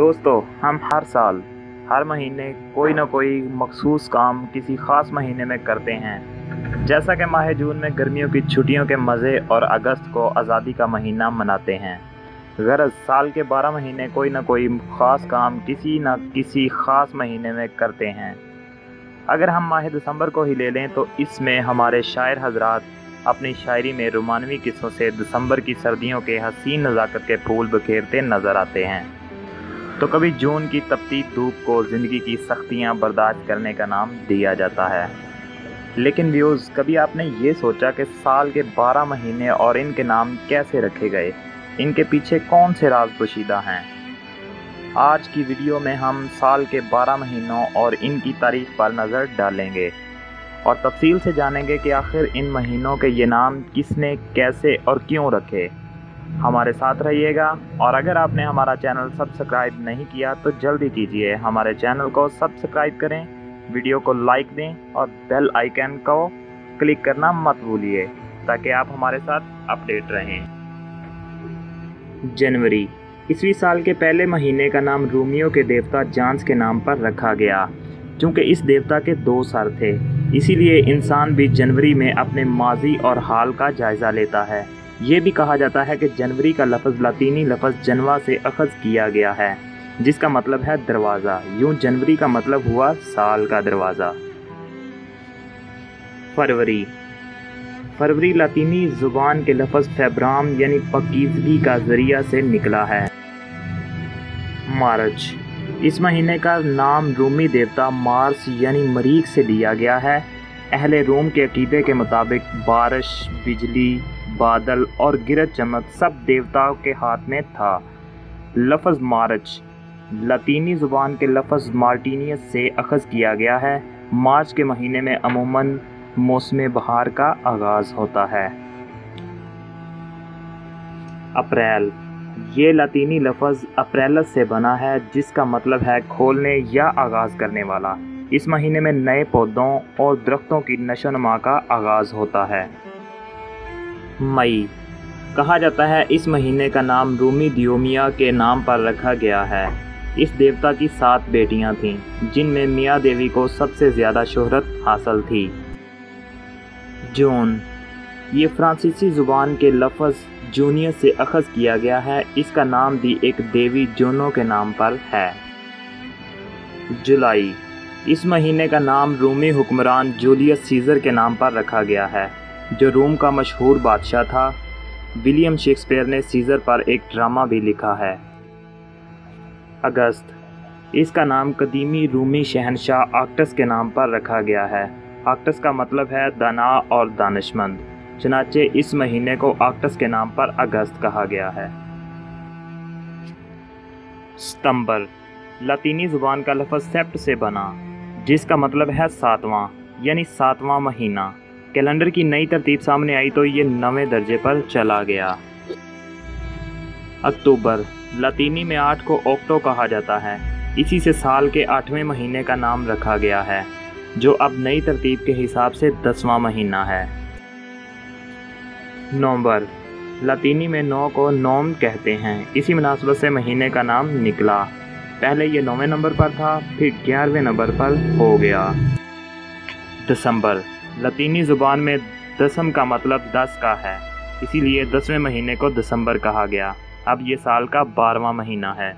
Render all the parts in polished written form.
दोस्तों, हम हर साल हर महीने कोई ना कोई मखसूस काम किसी ख़ास महीने में करते हैं। जैसा कि माह जून में गर्मियों की छुट्टियों के मज़े और अगस्त को आज़ादी का महीना मनाते हैं। गरज साल के 12 महीने कोई ना कोई ख़ास काम किसी न किसी ख़ास महीने में करते हैं। अगर हम माह दिसंबर को ही ले लें तो इसमें हमारे शायर हजरात अपनी शायरी में रोमानवी किस्सों से दिसंबर की सर्दियों के हसीन नज़ाकत के फूल बिखेरते नज़र आते हैं। तो कभी जून की तपती धूप को ज़िंदगी की सख्तियां बर्दाश्त करने का नाम दिया जाता है। लेकिन व्यूज़, कभी आपने ये सोचा कि साल के 12 महीने और इनके नाम कैसे रखे गए? इनके पीछे कौन से राज पोशीदा हैं? आज की वीडियो में हम साल के 12 महीनों और इनकी तारीख पर नज़र डालेंगे और तफसील से जानेंगे कि आखिर इन महीनों के ये नाम किसने, कैसे और क्यों रखे। हमारे साथ रहिएगा, और अगर आपने हमारा चैनल सब्सक्राइब नहीं किया तो जल्दी कीजिए, हमारे चैनल को सब्सक्राइब करें, वीडियो को लाइक दें और बेल आइकन को क्लिक करना मत भूलिए ताकि आप हमारे साथ अपडेट रहें। जनवरी ईस्वी साल के पहले महीने का नाम रोमियो के देवता जांस के नाम पर रखा गया। चूँकि इस देवता के 2 सर थे, इसीलिए इंसान भी जनवरी में अपने माजी और हाल का जायज़ा लेता है। ये भी कहा जाता है कि जनवरी का लफ्ज़ लातीनी लफ्ज़ जनवा से अखज़ किया गया है, जिसका मतलब है दरवाज़ा। यूँ जनवरी का मतलब हुआ साल का दरवाज़ा। फरवरी लातीनी ज़ुबान के लफ्ज़ फेब्राम यानी पकीज़गी का ज़रिया से निकला है। मार्च इस महीने का नाम रोमी देवता मार्स यानी मरीख से लिया गया है। अहले रोम के अकीदे के मुताबिक बारिश, बिजली, बादल और गिरज चमक सब देवताओं के हाथ में था। लफ्ज़ मार्च लातीनी ज़ुबान के लफ्ज़ मार्टिनियस से अखज़ किया गया है। मार्च के महीने में अमूमन मौसम बहार का आगाज़ होता है। अप्रैल ये लातीनी लफ्ज़ अप्रैलस से बना है, जिसका मतलब है खोलने या आगाज़ करने वाला। इस महीने में नए पौधों और दरख्तों की नशोनुमा का आगाज़ होता है। मई कहा जाता है इस महीने का नाम रूमी दियोमिया के नाम पर रखा गया है। इस देवता की 7 बेटियां थीं, जिनमें मिया देवी को सबसे ज़्यादा शोहरत हासिल थी। जून ये फ्रांसीसी ज़ुबान के लफ्ज़ जूनियस से अखज़ किया गया है। इसका नाम भी एक देवी जूनो के नाम पर है। जुलाई इस महीने का नाम रूमी हुक्मरान जूलियस सीज़र के नाम पर रखा गया है, जो रोम का मशहूर बादशाह था। विलियम शेक्सपियर ने सीज़र पर एक ड्रामा भी लिखा है। अगस्त इसका नाम कदीमी रूमी शहनशाह आक्टस के नाम पर रखा गया है। आक्टस का मतलब है दाना और दानिशमंद, चनाचे इस महीने को आक्टस के नाम पर अगस्त कहा गया है। सितंबर लातीनी ज़ुबान का लफ्ज़ सेप्ट से बना, जिसका मतलब है 7वां यानी 7वां महीना। कैलेंडर की नई तरतीब सामने आई तो ये 9वें दर्जे पर चला गया। अक्टूबर लातीनी में 8 को ऑक्टो कहा जाता है। इसी से साल के 8वें महीने का नाम रखा गया है, जो अब नई तरतीब के हिसाब से 10वां महीना है। नवंबर लातीनी में 9 को नोम कहते हैं। इसी मुनासबत से महीने का नाम निकला। पहले ये 9वें नंबर पर था, फिर 11वें नंबर पर हो गया। दिसंबर लातीनी ज़ुबान में दसम का मतलब 10 का है, इसीलिए 10वें महीने को दिसंबर कहा गया। अब ये साल का 12वां महीना है।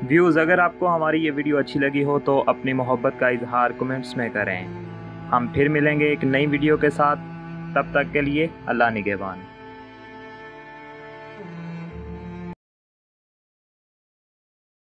व्यूज़, अगर आपको हमारी ये वीडियो अच्छी लगी हो तो अपनी मोहब्बत का इजहार कमेंट्स में करें। हम फिर मिलेंगे एक नई वीडियो के साथ। तब तक के लिए अल्लाह निगहबान।